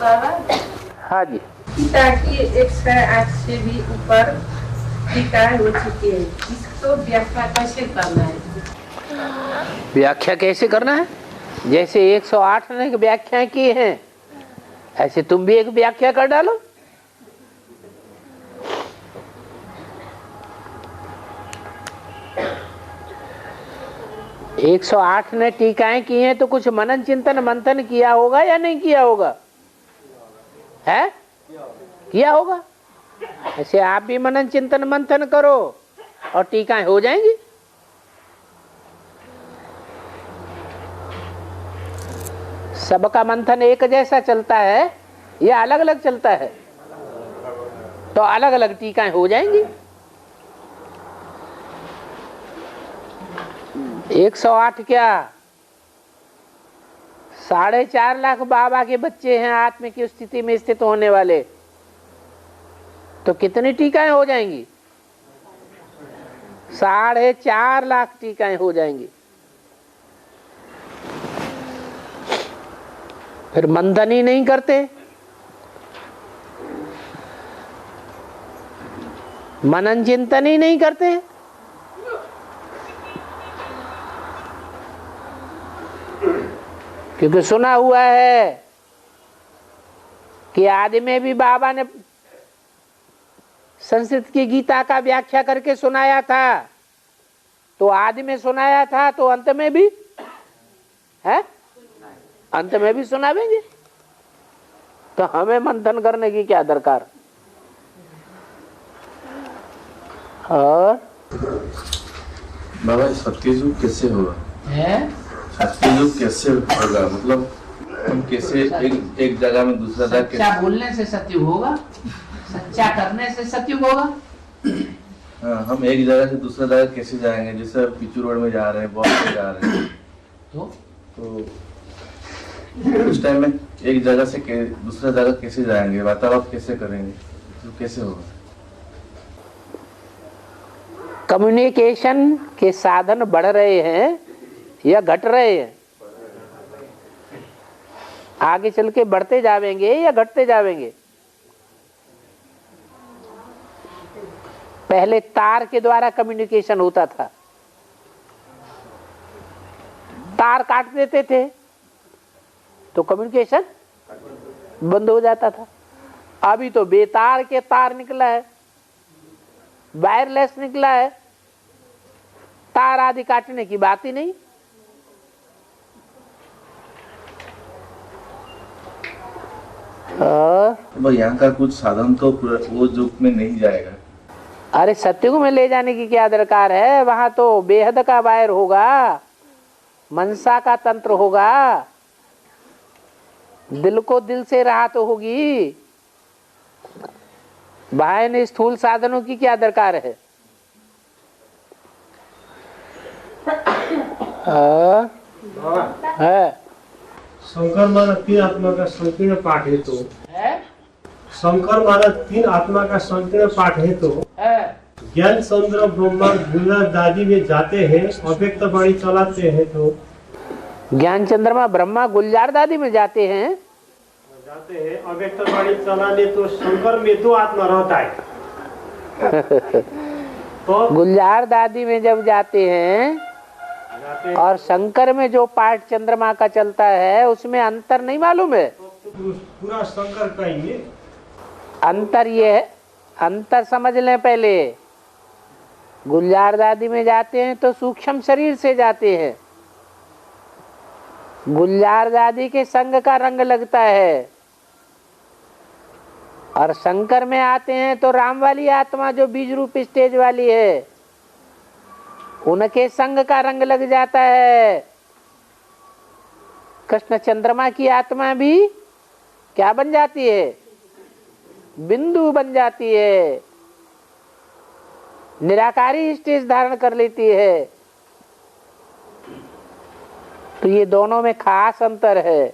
हाँ जी। पिता की 108 से भी ऊपर टीका हो चुकी है, इसको व्याख्या कैसे करना है? व्याख्या कैसे करना है? जैसे 108 ने व्याख्या की है ऐसे तुम भी एक व्याख्या कर डालो। एक 108 ने टीकाएं की हैं तो कुछ मनन चिंतन मंथन किया होगा या नहीं किया होगा? है किया होगा। ऐसे आप भी मनन चिंतन मंथन करो और टीकाएं हो जाएंगी। सबका मंथन एक जैसा चलता है या अलग अलग चलता है? तो अलग अलग टीकाएं हो जाएंगी। 108 क्या 4.5 लाख बाबा के बच्चे हैं आत्म की स्थिति में स्थित होने वाले, तो कितनी टीकाएं हो जाएंगी? 4.5 लाख टीकाएं हो जाएंगी। फिर मंथन ही नहीं करते, मनन चिंतन ही नहीं करते। क्योंकि सुना हुआ है कि आदि में भी बाबा ने संस्कृत की गीता का व्याख्या करके सुनाया था, तो आदि में सुनाया था तो अंत में भी है, अंत में भी सुनावेंगे। तो हमें मंथन करने की क्या दरकार? और बाबा सत्ययुग कैसे होगा? सत्ययुग कैसे होगा? मतलब हम कैसे एक जगह में दूसरा जगह सच्चा बोलने से सत्ययुग होगा, सच्चा करने से सत्ययुग होगा। हाँ, हम एक जगह से दूसरा जगह कैसे जाएंगे? जैसे पिचू रोड में जा रहे हैं, बॉस में जा रहे हैं, तो उस टाइम में एक जगह से दूसरा जगह कैसे जाएंगे? वातावरण कैसे करेंगे? तो कैसे होगा? कम्युनिकेशन के साधन बढ़ रहे हैं या घट रहे हैं? आगे चल के बढ़ते जावेंगे या घटते जावेंगे? पहले तार के द्वारा कम्युनिकेशन होता था, तार काट देते थे तो कम्युनिकेशन बंद हो जाता था। अभी तो बेतार के तार निकला है, वायरलेस निकला है, तार आदि काटने की बात ही नहीं। यहाँ का कुछ साधन तो वो युग में नहीं जाएगा। अरे सत्युग में ले जाने की क्या दरकार है? वहां तो बेहद का वायर होगा, मनसा का तंत्र होगा, दिल को दिल से राहत होगी। बाह्य स्थूल साधनों की क्या दरकार है? शंकर माना 3 आत्मा का संकीर्ण पाठ है, तो शंकर माना 3 आत्मा का संकीर्ण पाठ है, तो ज्ञान चंद्र ब्रह्मा गुलजार दादी में जाते हैं, अव्यक्त वाणी चलाते हैं, तो ज्ञान चंद्रमा ब्रह्मा गुलजार दादी में जाते हैं अव्यक्त वाणी चलाने, तो शंकर में 2 आत्मा रहता है। तो गुलजार दादी में जब जाते हैं और शंकर में जो पाठ चंद्रमा का चलता है उसमें अंतर नहीं मालूम है? पूरा शंकर का ही है अंतर। ये है, अंतर समझ लें पहले। गुलजार दादी में जाते हैं तो सूक्ष्म शरीर से जाते हैं, गुलजार दादी के संग का रंग लगता है। और शंकर में आते हैं तो राम वाली आत्मा जो बीज रूप स्टेज वाली है उनके संग का रंग लग जाता है। कृष्ण चंद्रमा की आत्मा भी क्या बन जाती है? बिंदु बन जाती है, निराकारी स्टेज धारण कर लेती है। तो ये दोनों में खास अंतर है।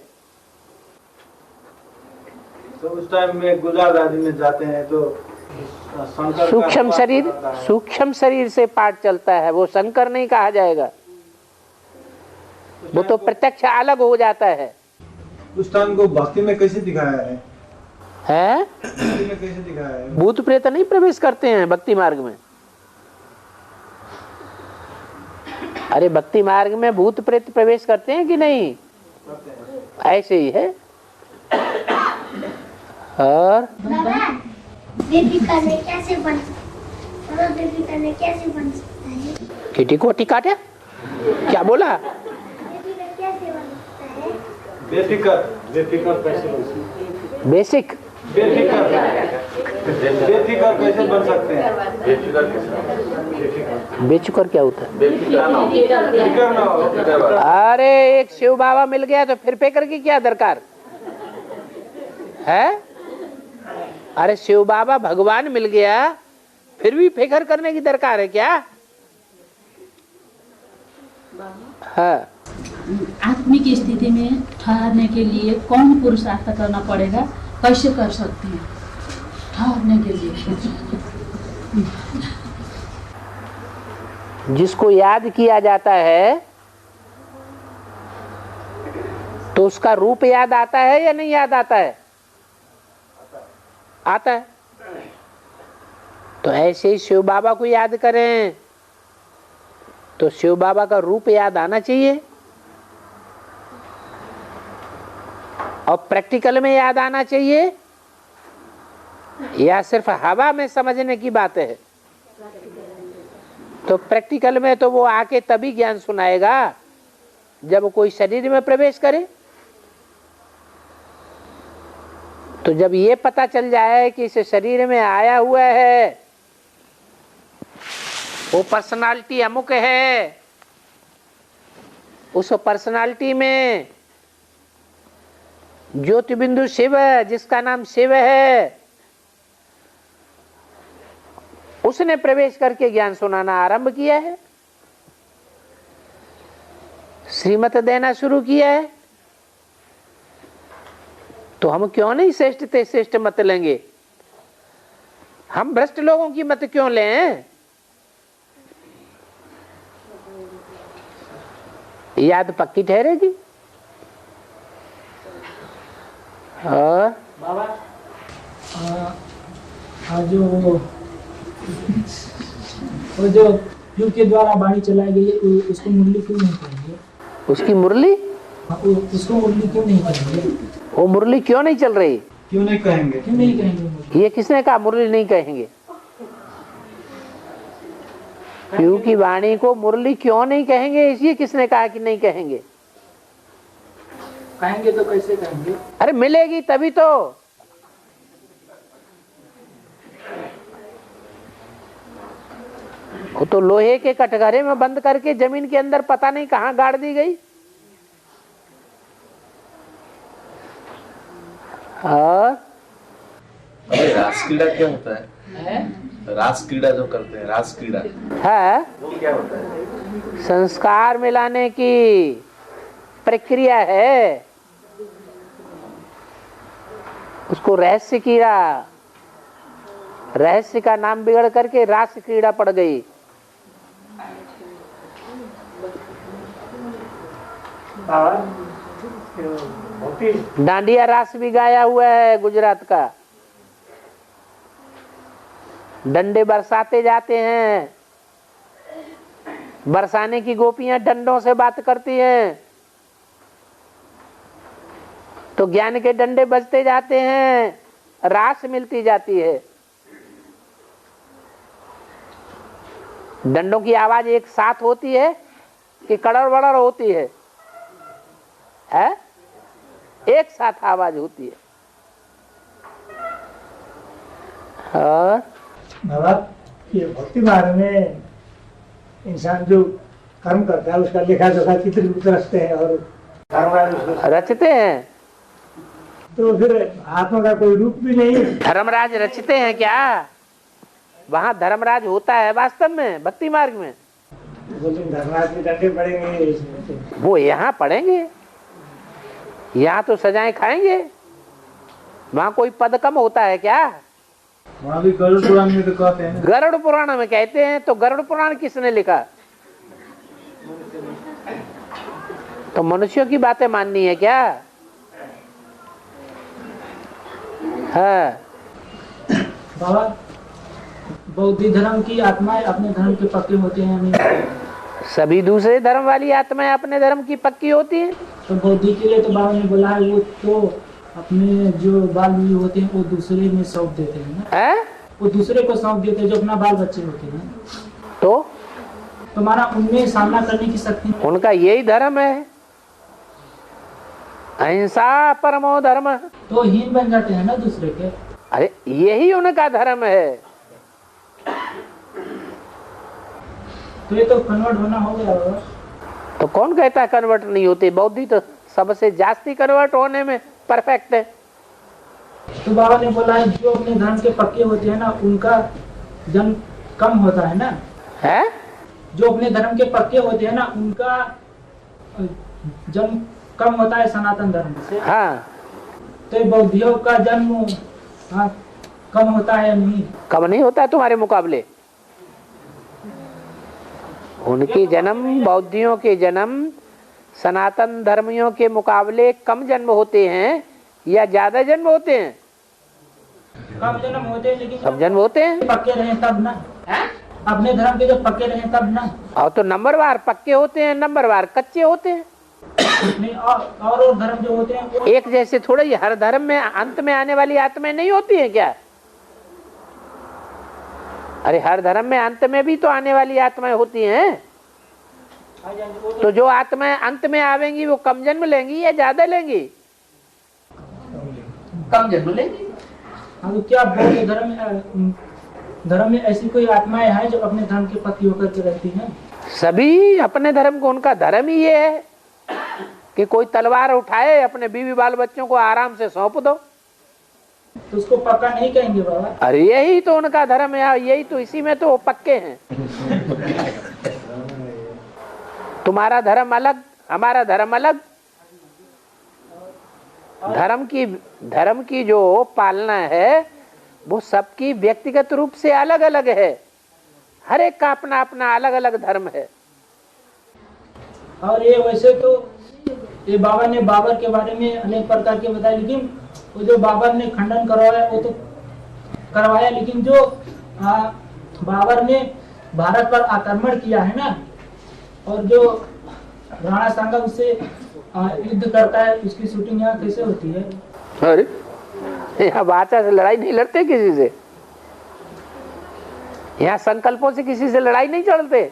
तो उस टाइम में गुलजार दादी में जाते हैं तो सूक्ष्म शरीर से पाठ चलता है, वो शंकर नहीं कहा जाएगा, वो तो प्रत्यक्ष अलग हो जाता है। उस टाइम को भक्ति में कैसे दिखाया है? है भक्ति में कैसे दिखाया है? भूत प्रेत नहीं प्रवेश करते हैं भक्ति मार्ग में। अरे भक्ति मार्ग में भूत प्रेत प्रवेश करते हैं कि नहीं? ऐसे ही है। और देविका ने कैसे बन सकता है? देविका ने कैसे बन सकता है? किटी को टिकाटे क्या बोला? देविका कैसे बन सकता है? बेफिकर कैसे बन सकते हैं? बेसिक बेफिकर कैसे बन सकते हैं? बेचुकर क्या होता है? फिकर ना हो। अरे एक शिव बाबा मिल गया तो फिर पे करके क्या दरकार है? अरे शिव बाबा भगवान मिल गया फिर भी फिकर करने की दरकार है क्या? हाँ। आत्मिक स्थिति में ठहरने के लिए कौन पुरुषार्थ करना पड़ेगा? कैसे कर सकते हैं ठहरने के लिए? जिसको याद किया जाता है तो उसका रूप याद आता है या नहीं याद आता है? आता है। तो ऐसे ही शिव बाबा को याद करें तो शिव बाबा का रूप याद आना चाहिए और प्रैक्टिकल में याद आना चाहिए या सिर्फ हवा में समझने की बात है? तो प्रैक्टिकल में तो वो आके तभी ज्ञान सुनाएगा जब कोई शरीर में प्रवेश करे। तो जब ये पता चल जाए कि इस शरीर में आया हुआ है, वो पर्सनालिटी अमुक है, उस पर्सनालिटी में ज्योति बिंदु शिव है जिसका नाम शिव है, उसने प्रवेश करके ज्ञान सुनाना आरंभ किया है, श्रीमत देना शुरू किया है। तो हम क्यों नहीं श्रेष्ठ ते श्रेष्ठ मत लेंगे? हम भ्रष्ट लोगों की मत क्यों लें? याद पक्की ठहरेगी। और जो युग के द्वारा वाणी चलाई गई है उसको मुरली क्यों नहीं करेंगे? उसकी मुरली, उसको मुरली क्यों नहीं करेंगे? वो मुरली क्यों नहीं चल रही? क्यों नहीं कहेंगे? क्यों नहीं कहेंगे? ये किसने कहा मुरली नहीं कहेंगे? शिव की वाणी को मुरली क्यों नहीं कहेंगे, इसलिए किसने कहा कि नहीं कहेंगे? कहेंगे तो कैसे कहेंगे? अरे मिलेगी तभी तो। वो तो लोहे के कटघरे में बंद करके जमीन के अंदर पता नहीं कहां गाड़ दी गई। और रास क्रीड़ा क्या होता है? रास क्रीड़ा जो करते हैं, रास क्रीड़ा है वो क्या होता है? संस्कार मिलाने की प्रक्रिया है, उसको रहस्य क्रीड़ा, रहस्य का नाम बिगड़ करके रास क्रीड़ा पड़ गई। डांडिया रास भी गाया हुआ है गुजरात का। डंडे बरसाते जाते हैं, बरसाने की गोपियां डंडों से बात करती हैं तो ज्ञान के डंडे बजते जाते हैं, रास मिलती जाती है। डंडों की आवाज एक साथ होती है कि कड़र बड़र होती है? एक साथ आवाज होती है। और बाबा ये भक्ति मार्ग में इंसान जो कर्म करता है उसका लेखा जोखा चित्र रचते हैं और रचते हैं, तो फिर आत्मा का कोई रूप भी नहीं। धर्मराज रचते हैं क्या? वहां धर्मराज होता है वास्तव में भक्ति मार्ग में? बोलते धर्मराज के डंडे पड़ेंगे, वो यहाँ पढ़ेंगे, यहाँ तो सजाएं खाएंगे। वहां कोई पद कम होता है क्या? वहाँ भी गरुड़ पुराण में तो कहते हैं। गरुड़ पुराण में कहते हैं, तो गरुड़ पुराण किसने लिखा? तो मनुष्यों की बातें माननी है क्या? हाँ। बाबा, बौद्ध धर्म की आत्माएं अपने धर्म के पक्के होते हैं नहीं? सभी दूसरे धर्म वाली आत्माएं अपने धर्म की पक्की होती हैं। तो बौद्ध के लिए तो बाबा ने बोला है वो तो अपने जो बाल बीवी होते हैं वो दूसरे में सौंप देते हैं ना? है? वो दूसरे को सौंप देते हैं जो अपना बाल बच्चे होते हैं। तो माना उनमें सामना करने की शक्ति, उनका यही धर्म है, अहिंसा परमो धर्म। तो हीन बन जाते हैं ना दूसरे के। अरे यही उनका धर्म है। तो ये तो कन्वर्ट होना हो गया बाबा। तो कौन कहता है कन्वर्ट नहीं होते? बौद्धि तो सबसे जास्ती कन्वर्ट होने में परफेक्ट है। तो बाबा ने बोला है जो अपने धर्म के पक्के होते हैं ना उनका जन्म कम होता है ना? है? जो अपने धर्म के पक्के होते हैं ना उनका जन्म कम होता है सनातन धर्म से। हाँ। तो बौद्धियों का जन्म कम होता है या नहीं? कम नहीं होता है तुम्हारे मुकाबले। उनके जन्म, बौद्धियों के जन्म सनातन धर्मियों के मुकाबले कम जन्म होते हैं या ज्यादा जन्म होते हैं? कम जन्म होते हैं, लेकिन कम जन्म होते हैं। पक्के रहे तब ना, अपने धर्म के जो पक्के रहे तब ना। और तो नंबरवार पक्के होते हैं, नंबरवार कच्चे होते हैं। नहीं, और धर्म जो होते हैं वो एक जैसे थोड़ा ही। हर धर्म में अंत में आने वाली आत्माएं नहीं होती हैं क्या? अरे हर धर्म में अंत में भी तो आने वाली आत्माएं होती हैं। तो जो आत्माएं अंत में आवेंगी वो कम जन्म लेंगी या ज्यादा लेंगी? कम जन्म लेंगी। हाँ, तो क्या बौद्ध धर्म में ऐसी कोई आत्माएं हैं जो अपने धर्म के पक्की होकर के रहती हैं? सभी अपने धर्म को, उनका धर्म ही ये है कि कोई तलवार उठाए अपने बीवी बाल बच्चों को आराम से सौंप दो। तो उसको पक्का नहीं कहेंगे बाबा? अरे यही तो उनका धर्म है, यही तो, इसी में तो वो पक्के हैं। तुम्हारा धर्म अलग, हमारा धर्म अलग। धर्म की जो पालना है वो सबकी व्यक्तिगत रूप से अलग अलग है। हर एक का अपना अपना अलग अलग धर्म है। और ये वैसे तो ये बाबा ने बाबर के बारे में अनेक प्रकार के बताया, लेकिन वो जो बाबर ने खंडन करवाया वो तो करवाया, लेकिन जो बाबर ने भारत पर आक्रमण किया है ना, और जो राणा सांगा उससे युद्ध करता है, उसकी शूटिंग यहाँ कैसे होती है? अरे यहाँ बाचा से लड़ाई नहीं लड़ते किसी से, यहाँ संकल्पों से किसी से लड़ाई नहीं चलते।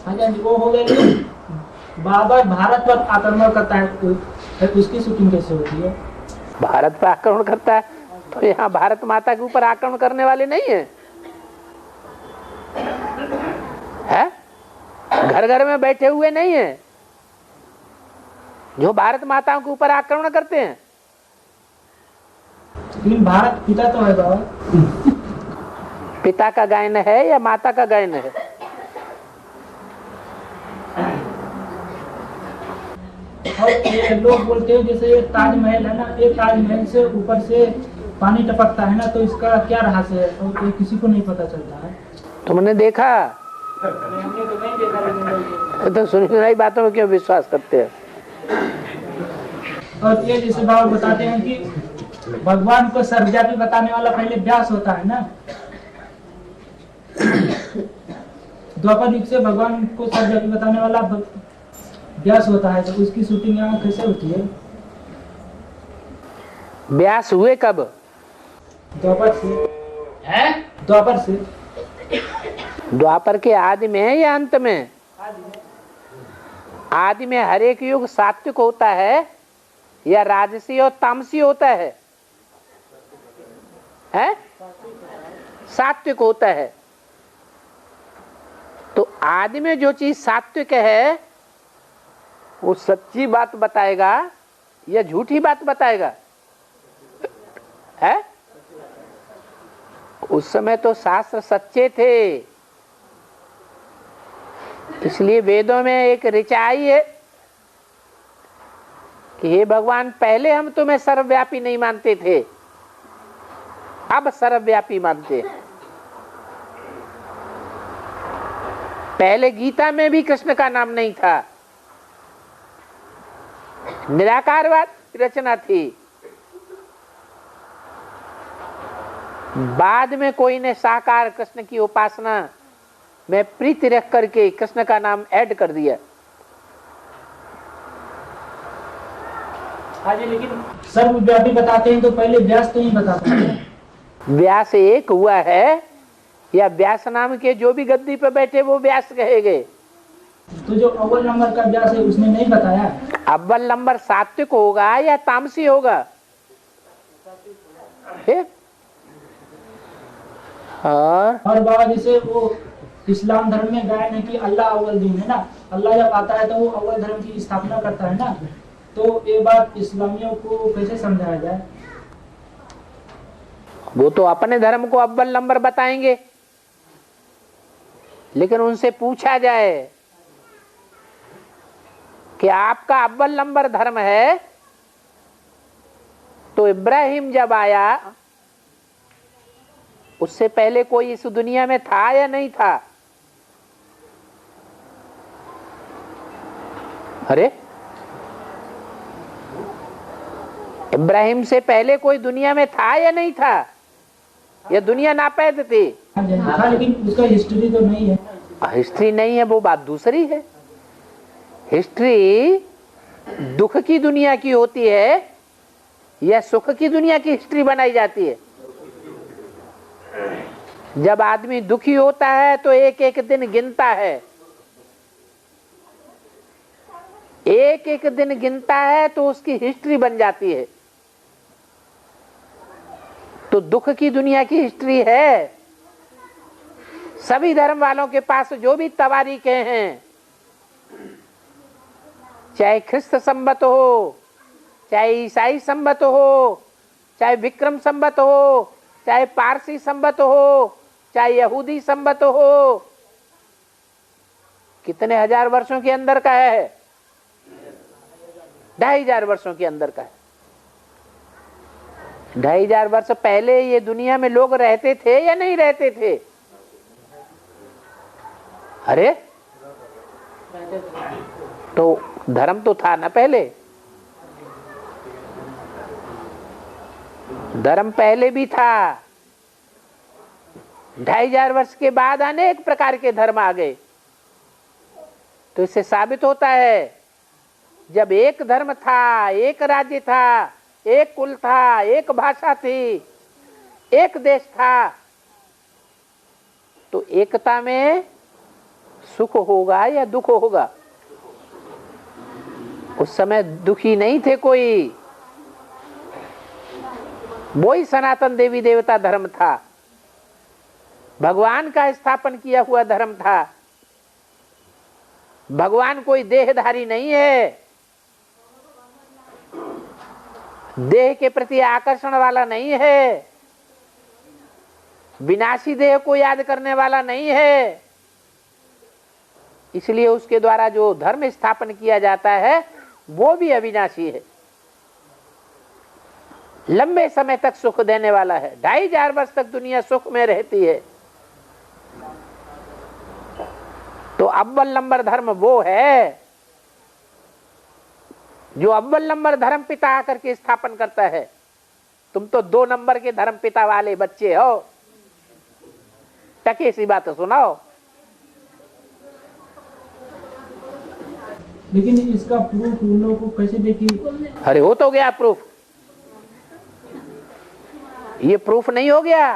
हाँ जी, वो हो गया। बाबर भारत पर आक्रमण करता है, उसकी शूटिंग कैसे होती है? भारत पर आक्रमण करता है तो यहाँ भारत माता के ऊपर आक्रमण करने वाले नहीं है, है? घर घर में बैठे हुए नहीं है जो भारत माताओं के ऊपर आक्रमण करते हैं। लेकिन भारत पिता तो है बाबा। पिता का गायन है या माता का गायन है? और ये लोग बोलते हैं जैसे ये ताजमहल है ना, ये ताजमहल से ऊपर से पानी टपकता है ना, तो इसका क्या रहस्य है? और ये किसी को नहीं पता चलता है। तुमने देखा? हमने तो नहीं देखा। तो सुनी सुनाई बातों में क्यों विश्वास करते हैं? और ये जैसे बाबा बताते हैं कि भगवान को सर्वव्यापी बताने वाला पहले व्यास होता है ना, द्वापर युग से भगवान को सर्वव्यापी बताने वाला व्यास होता है, तो उसकी शूटिंग यहाँ कैसे होती है? व्यास हुए कब? द्वापर से है? द्वापर से। द्वापर के आदि में है या अंत में? आदि में हर एक युग सात्विक होता है या राजसी और तामसी होता है? हैं? सात्विक होता है। तो आदि में जो चीज सात्विक है वो सच्ची बात बताएगा या झूठी बात बताएगा? है? उस समय तो शास्त्र सच्चे थे, इसलिए वेदों में एक ऋचाई है कि हे भगवान, पहले हम तुम्हें सर्वव्यापी नहीं मानते थे, अब सर्वव्यापी मानते हैं। पहले गीता में भी कृष्ण का नाम नहीं था, निराकारवाद की रचना थी, बाद में कोई ने साकार कृष्ण की उपासना में प्रीति रख करके कृष्ण का नाम ऐड कर दिया। हाँ जी, लेकिन सर्वव्यापी बताते हैं तो पहले व्यास तो ही बताते हैं। व्यास एक हुआ है या व्यास नाम के जो भी गद्दी पे बैठे वो व्यास कहे गए? तो जो अव्वल नंबर का व्यास है उसने नहीं बताया। अव्वल नंबर सात्विक होगा या तामसी होगा? और बाबा जैसे वो इस्लाम धर्म में गायन है कि अल्लाह अव्वल दीन है ना, अल्लाह जब आता है तो वो अव्वल धर्म की स्थापना करता है ना, तो ये बात इस्लामियों को कैसे समझाया जाए? वो तो अपने धर्म को अव्वल नंबर बताएंगे, लेकिन उनसे पूछा जाए कि आपका अव्वल नंबर धर्म है तो इब्राहिम जब आया उससे पहले कोई इस दुनिया में था या नहीं था? अरे इब्राहिम से पहले कोई दुनिया में था या नहीं था? यह दुनिया नापैद थी। हाँ, लेकिन उसका हिस्ट्री तो नहीं है। हिस्ट्री नहीं है वो बात दूसरी है। हिस्ट्री दुख की दुनिया की होती है या सुख की दुनिया की हिस्ट्री बनाई जाती है? जब आदमी दुखी होता है तो एक एक दिन गिनता है, एक एक दिन गिनता है तो उसकी हिस्ट्री बन जाती है। तो दुख की दुनिया की हिस्ट्री है। सभी धर्म वालों के पास जो भी तवारीखें हैं, चाहे ख्रिस्त संवत हो, चाहे ईसाई संवत हो, चाहे विक्रम संवत हो, चाहे पारसी संवत हो, चाहे यहूदी संवत हो, कितने हजार वर्षों के अंदर का है? 2500 वर्षों के अंदर का है। 2500 वर्ष पहले ये दुनिया में लोग रहते थे या नहीं रहते थे? अरे तो धर्म तो था ना पहले। धर्म पहले भी था। 2500 वर्ष के बाद अनेक प्रकार के धर्म आ गए। तो इससे साबित होता है जब एक धर्म था, एक राज्य था, एक कुल था, एक भाषा थी, एक देश था, तो एकता में सुख होगा या दुख होगा? उस समय दुखी नहीं थे कोई। वही सनातन देवी देवता धर्म था, भगवान का स्थापन किया हुआ धर्म था। भगवान कोई देहधारी नहीं है, देह के प्रति आकर्षण वाला नहीं है, विनाशी देह को याद करने वाला नहीं है। इसलिए उसके द्वारा जो धर्म स्थापन किया जाता है वो भी अविनाशी है, लंबे समय तक सुख देने वाला है। 2500 वर्ष तक दुनिया सुख में रहती है। तो अव्वल नंबर धर्म वो है जो अव्वल नंबर धर्म पिता आकर के स्थापन करता है। तुम तो 2 नंबर के धर्म पिता वाले बच्चे हो। टके सी बात सुनाओ। लेकिन इसका प्रूफ उन लोगों को कैसे देखिए? अरे हो तो गया प्रूफ। ये प्रूफ नहीं हो गया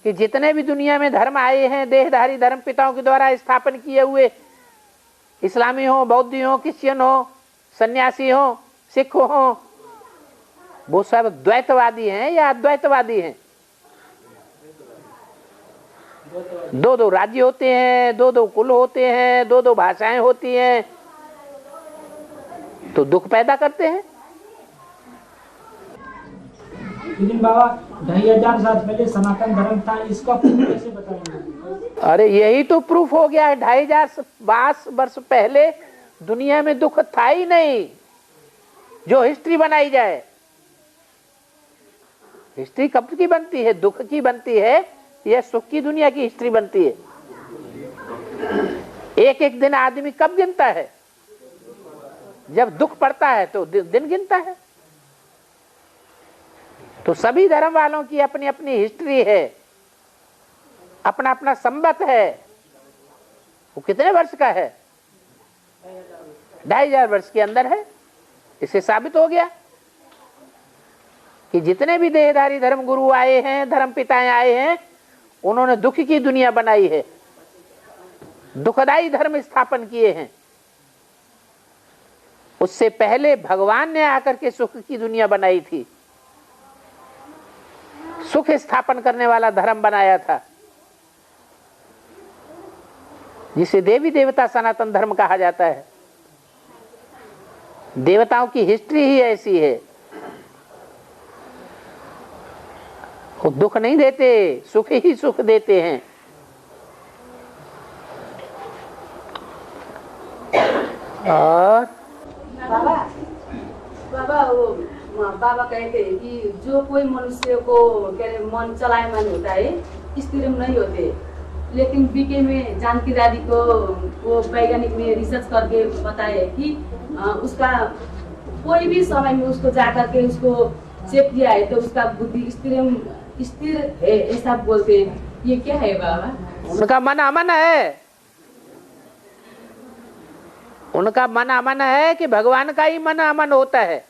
कि जितने भी दुनिया में धर्म आए हैं देहधारी धर्म पिताओं के द्वारा स्थापन किए हुए, इस्लामी हो, बौद्धी हो, क्रिश्चियन हो, सन्यासी हो, सिख हो, वो सब द्वैतवादी हैं या अद्वैतवादी हैं? 2-2 राज्य होते हैं, 2-2 कुल होते हैं, 2-2 भाषाएं होती हैं, तो दुख पैदा करते हैं। लेकिन बाबा 2500 साल पहले सनातन धर्म था, इसका प्रूफ कैसे बताएंगे? अरे यही तो प्रूफ हो गया है। 2500 वर्ष पहले दुनिया में दुख था ही नहीं। जो हिस्ट्री बनाई जाए, हिस्ट्री कब की बनती है? दुख की बनती है या सुख की दुनिया की हिस्ट्री बनती है? एक एक दिन आदमी कब गिनता है? जब दुख पड़ता है तो दिन गिनता है। तो सभी धर्म वालों की अपनी अपनी हिस्ट्री है, अपना अपना संबत है। वो कितने वर्ष का है? 2500 वर्ष के अंदर है। इससे साबित हो गया कि जितने भी देहधारी धर्म गुरु आए हैं, धर्म पिताएं आए हैं, उन्होंने दुख की दुनिया बनाई है, दुखदाई धर्म स्थापन किए हैं। उससे पहले भगवान ने आकर के सुख की दुनिया बनाई थी, सुख स्थापन करने वाला धर्म बनाया था, जिसे देवी देवता सनातन धर्म कहा जाता है। देवताओं की हिस्ट्री ही ऐसी है। वो दुख नहीं देते, सुख ही सुख देते हैं। और बाबा कहते हैं कि जो कोई मनुष्य को मन चलायमान होता है, स्थिर नहीं होते। लेकिन बीके में जानकी दादी को वो वैज्ञानिक ने रिसर्च करके बताया है कि उसका कोई भी समय में उसको जाकर के उसको चेक किया है तो उसका बुद्धि स्थिर है, ऐसा बोलते हैं। ये क्या है बाबा? उनका मन अमन है, उनका मन अमन है कि भगवान का ही मन अमन होता है।